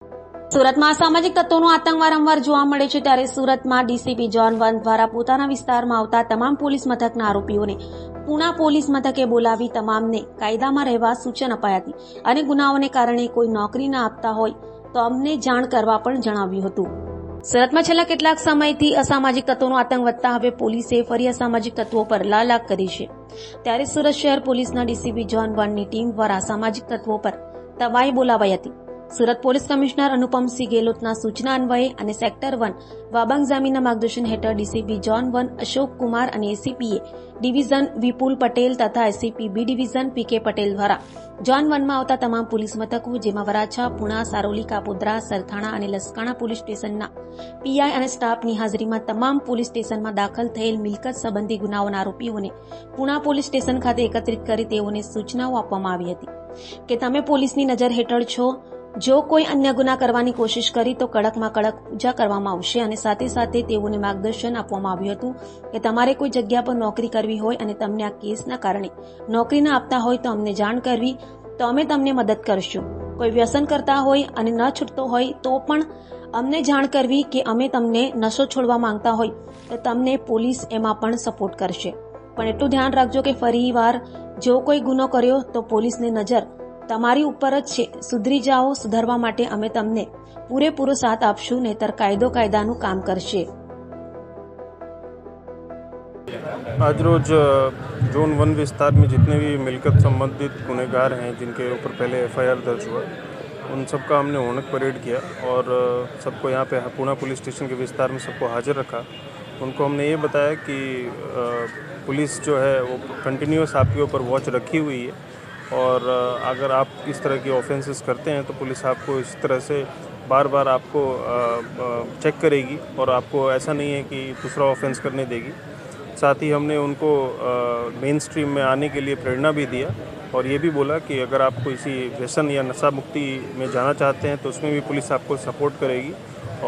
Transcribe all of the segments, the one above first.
સુરતમાં અસામાજિક તત્વોનો આતંક વારંવાર જોવા મળે છે, ત્યારે સુરતમાં ડીસીપી જોન 1 દ્વારા પોતાના વિસ્તારમાં આવતા તમામ પોલીસ મથકના આરોપીઓને પુણા પોલીસ મથકે બોલાવી તમામને કાયદામાં રહેવા સૂચન અપાયા હતી અને ગુનાઓને કારણે કોઈ નોકરી ન આપતા હોય તો અમને જાણ કરવા પણ જણાવ્યું હતું. સુરતમાં છેલ્લા કેટલાક સમયથી અસામાજિક તત્વોનો આતંક વધતા હવે પોલીસે ફરી અસામાજિક તત્વો પર લાલાક કરી છે. ત્યારે સુરત શહેર પોલીસના ડીસીપી જોન 1ની ટીમ દ્વારા અસામાજિક તત્વો પર તવાઈ બોલાવાઈ હતી. સુરત પોલીસ કમિશનર અનુપમસિંહ ગેહલોતના સૂચના અન્વયે અને સેક્ટર 1 વાબાંગ જામીના માર્ગદર્શન હેઠળ ડીસીપી જોન 1 અશોક કુમાર અને એસીપીએ ડિવિઝન વિપુલ પટેલ તથા ACP B division PK Patel દ્વારા જોન 1માં આવતા તમામ પોલીસ મથકો જેમાં વરાછા, પુણા, સારોલી, કાપોદ્રા, સરથાણા અને લસકાણા પોલીસ સ્ટેશનના પીઆઈ અને સ્ટાફની હાજરીમાં તમામ પોલીસ સ્ટેશનમાં દાખલ થયેલ મિલકત સંબંધી ગુનાઓના આરોપીઓને પુણા પોલીસ સ્ટેશન ખાતે એકત્રિત કરી તેઓને સૂચનાઓ આપવામાં આવી હતી કે તમે પોલીસની નજર હેઠળ છો. જો કોઈ અન્ય ગુના કરવાની કોશિશ કરી તો કડકમાં કડક સજા કરવામાં આવશે અને સાથે સાથે તેઓને માર્ગદર્શન આપવામાં આવ્યું હતું કે તમારે કોઈ જગ્યા પર નોકરી કરવી હોય અને તમને આ કેસના કારણે નોકરી ન આપતા હોય તો અમને જાણ કરવી, તો અમે તમને મદદ કરશું. કોઈ વ્યસન કરતા હોય અને ન છૂટતો હોય તો પણ અમને જાણ કરવી કે અમે તમને નશો છોડવા માંગતા હોય તો તમને પોલીસ એમાં પણ સપોર્ટ કરશે. પણ એટલું ધ્યાન રાખજો કે ફરી વાર જો કોઈ ગુનો કર્યો તો પોલીસની નજર તમારી ઉપર જ છે. સુધરી જાઓ. સુધારવા માટે અમે તમને પૂરેપૂરો સાથ આપશું, નહીતર કાયદો કાયદાનું કામ કરશે. आज रोज जोन 1 विस्तार में जितने भी मिलकत संबंधित गुनहगार हैं जिनके ऊपर पहले एफआईआर दर्ज हुआ, उन सबका हमने रौनक परेड किया और सबको यहाँ पे पुणे पुलिस स्टेशन के विस्तार में सबको हाजिर रखा. उनको हमने ये बताया कि पुलिस जो है वो कंटिन्यूस आपके ऊपर वॉच रखी हुई है और अगर आप इस तरह की ऑफेंसेस करते हैं तो पुलिस आपको इस तरह से बार बार आपको चेक करेगी और आपको ऐसा नहीं है कि दूसरा ऑफेंस करने देगी. साथ ही हमने उनको मेन स्ट्रीम में आने के लिए प्रेरणा भी दिया और ये भी बोला कि अगर आप किसी व्यसन या नशा मुक्ति में जाना चाहते हैं तो उसमें भी पुलिस आपको सपोर्ट करेगी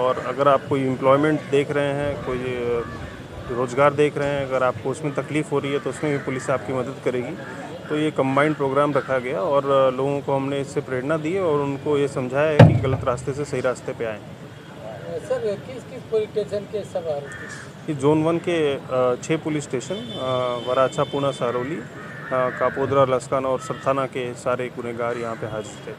और अगर आप कोई एम्प्लॉयमेंट देख रहे हैं, कोई रोज़गार देख रहे हैं, अगर आपको उसमें तकलीफ़ हो रही है तो उसमें भी पुलिस आपकी मदद करेगी. तो ये कंबाइंड प्रोग्राम रखा गया और लोगों को हमने इससे प्रेरणा दी और उनको ये समझाया है कि गलत रास्ते से सही रास्ते पे आएँ. सर किस किस पुलिस स्टेशन के सब आरोपी? ये जोन 1 के 6 पुलिस स्टेशन वराछा, पुणे, सारोली, कापोद्रा, लसकाना और सरथाना के सारे गुनहगार यहाँ पे हाजिर थे.